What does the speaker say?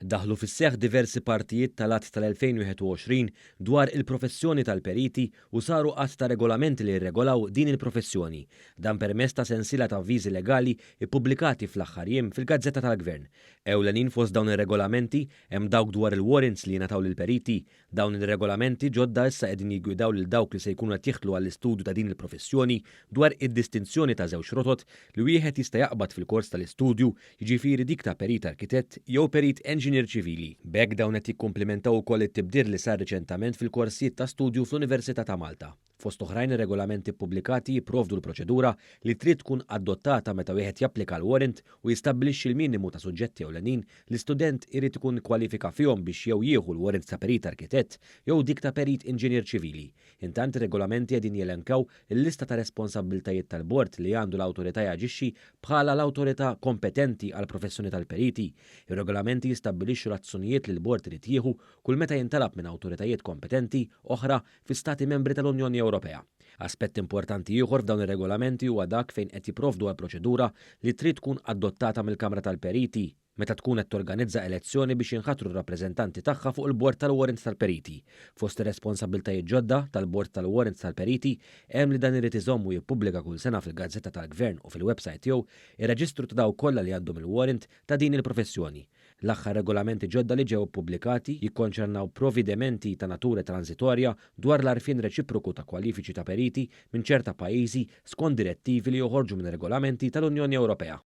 Daħlu fis-seħħ diversi partijiet tal-att tal-2021 dwar il-professjoni tal-periti u saru qatt ta' regolamenti li jirregolaw din il-professjoni. Dan permezz ta' sensiela ta' avviżi legali ippubblikati fl-aħħar jiem fil-Gazzetta tal-Gvern. Ewlenin fost dawn ir-regolamenti hemm dawk dwar il-warrants li jingħataw lill-periti. Dawn ir-regolamenti ġodda issa qegħdin jiggwidaw lil dawk li se jkunu qed jieħdlu għall-istudju ta' din il-professjoni dwar id-distinzjoni ta' żewġ rotot li wieħed jista' jaqbad fil-kors tal-istudju, jiġifieri dik ta' perit arkitett jew perit enġinier ċivili. B'hekk dawn qed jikkumplimentaw ukoll it-tibdil li sar riċentement fil-korsijiet ta' studju fl-Università ta' Malta. Fost oħrajn ir-regolamenti pubblikati jipprovdu l-proċedura li trid tkun adottata meta wieħed japplika l-warrant u jistabbilixxi l-minimu ta' suġġetti ewlenin li student irid ikun kwalifika fihom biex jew jieħu l-warrant ta' perit arkitett jew dik ta' perit inġinier ċivili. Intant ir-regolamenti qegħdin jelenkaw il-lista ta' responsabbiltajiet tal-bord li għandu l-awtorità jaġixxi bħala l-awtorità kompetenti għall professjoni tal-periti. Ir-regolamenti jistabbilixxu l-azzjonijiet li l-bord irid jieħu kull meta jintalab minn awtoritajiet kompetenti oħra fi stati membri tal-Unjoni Ewropea. Aspett importanti ieħor f'dawn ir-regolamenti huwa dak fejn qed jipprovdu għal proċedura li trid tkun adottata mill-Kamra tal-Periti meta tkun qed torganizza elezzjoni biex jinħatru r-rappreżentanti tagħha fuq il-bord tal-warrants tal-periti. Fost ir-responsabbiltajiet ġodda tal-bord tal-warrants tal-periti hemm li dan irid iżomm u jippubblika kull sena fil-Gazzetta tal-Gvern u fil-website tiegħu ir-reġistru ta' dawk kollha li għandhom il-warrant ta' din il-professjoni. L-aħħar regolamenti ġodda li ġew pubblikati jikkonċernaw provvedimenti ta' natura transitorja dwar l-arfien reċiproku ta' kwalifiċi ta' periti minn ċerta pajjiżi skont direttivi li joħorġu minn regolamenti tal-Unjoni Ewropea.